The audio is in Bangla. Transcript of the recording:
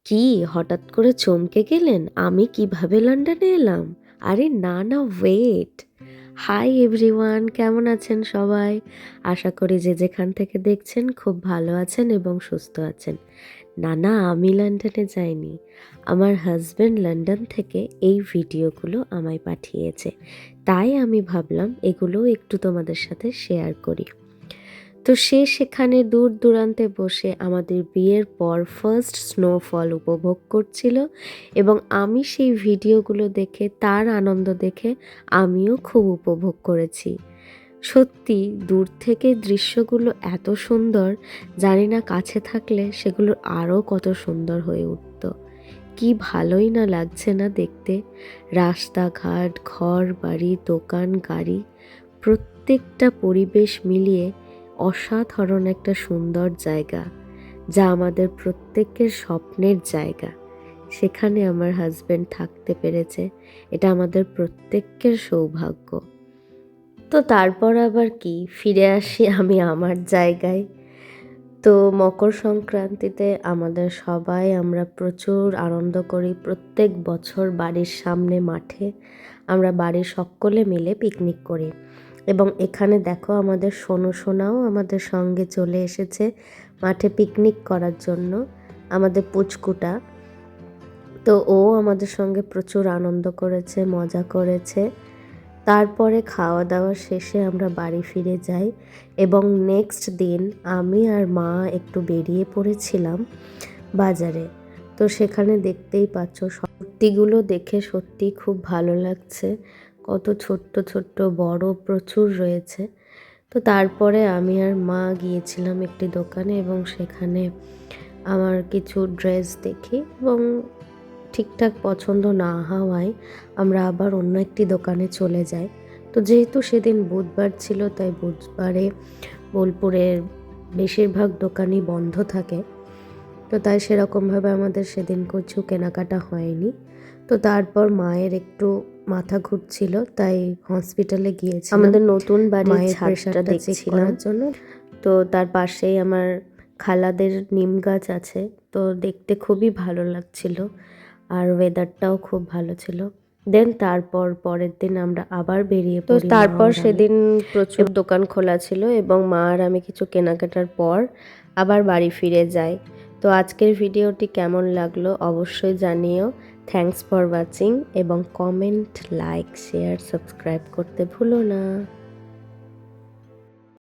কি হঠাৎ করে চমকে গেলেন? আমি কিভাবে লন্ডনে এলাম? আরে না, না, ওয়েট। হাই এভরিওয়ান, কেমন আছেন সবাই? আশা করি যে যেখান থেকে দেখছেন খুব ভালো আছেন এবং সুস্থ আছেন। না, না, আমি লন্ডনে যাইনি। আমার হাজব্যান্ড লন্ডন থেকে এই ভিডিওগুলো আমায় পাঠিয়েছে। তাই আমি ভাবলাম এগুলো একটু তোমাদের সাথে শেয়ার করি। তো সে সেখানে দূর দূরান্তে বসে আমাদের বিয়ের পর ফার্স্ট স্নোফল উপভোগ করছিল এবং আমি সেই ভিডিওগুলো দেখে তার আনন্দ দেখে আমিও খুব উপভোগ করেছি। সত্যি দূর থেকে দৃশ্যগুলো এত সুন্দর, জানি না কাছে থাকলে সেগুলো আরও কত সুন্দর হয়ে উঠত। কি ভালোই না লাগছে না দেখতে। রাস্তাঘাট, ঘর বাড়ি, দোকান, গাড়ি, প্রত্যেকটা পরিবেশ মিলিয়ে অসাধারণ একটা সুন্দর জায়গা, যা আমাদের প্রত্যেকের স্বপ্নের জায়গা। সেখানে আমার হাজব্যান্ড থাকতে পেরেছে, এটা আমাদের প্রত্যেকের সৌভাগ্য। তো তারপর আবার কি, ফিরে আসি আমি আমার জায়গায়। তো মকর সংক্রান্তিতে আমরা প্রচুর আনন্দ করি। প্রত্যেক বছর বাড়ির সামনে মাঠে আমরা বাড়ির সকলে মিলে পিকনিক করি এবং এখানে দেখো আমাদের সোনাও আমাদের সঙ্গে চলে এসেছে মাঠে পিকনিক করার জন্য, আমাদের পুচকুটা। তো ও আমাদের সঙ্গে প্রচুর আনন্দ করেছে, মজা করেছে। তারপরে খাওয়া দাওয়া শেষে আমরা বাড়ি ফিরে যাই এবং নেক্সট দিন আমি আর মা একটু বেরিয়ে পড়েছিলাম বাজারে। তো সেখানে দেখতেই পাচ্ছ সত্যিগুলো দেখে সত্যি খুব ভালো লাগছে, কত ছোট্ট ছোট্ট বড় প্রচুর রয়েছে। তো তারপরে আমি আর মা গিয়েছিলাম একটি দোকানে এবং সেখানে আমার কিছু ড্রেস দেখি এবং ঠিকঠাক পছন্দ না হওয়ায় আমরা আবার অন্য একটি দোকানে চলে যাই। তো যেহেতু সেদিন বুধবার ছিল, তাই বুধবারে বোলপুরের বেশিরভাগ দোকানই বন্ধ থাকে। তো তাই সেরকমভাবে আমাদের সেদিন কিছু কেনাকাটা হয়নি। তো তারপর মায়ের একটু মাথা ঘুরছিল, তাই হসপিটালে গিয়েছিলাম আমাদের নতুন বাড়ির মায়ের ছাদটা প্রেশারটা চেক দেখছিলাম করার জন্য। তো তার পাশেই আমার খালাদের নিম গাছ আছে, তো দেখতে খুবই ভালো লাগছিল আর ওয়েদারটাও খুব ভালো ছিল। দেন তারপর পরের দিন আমরা আবার বেরিয়ে তো পড়ি। তারপর মা আর আমি। সেদিন প্রচুর দোকান খোলা ছিল এবং মা আর আমি কিছু কেনাকাটার পর আবার বাড়ি ফিরে যাই। তো আজকের ভিডিওটি কেমন লাগলো অবশ্যই জানিও। থ্যাঙ্কস ফর ওয়াচিং এবং কমেন্ট, লাইক, শেয়ার, সাবস্ক্রাইব করতে ভুলো না।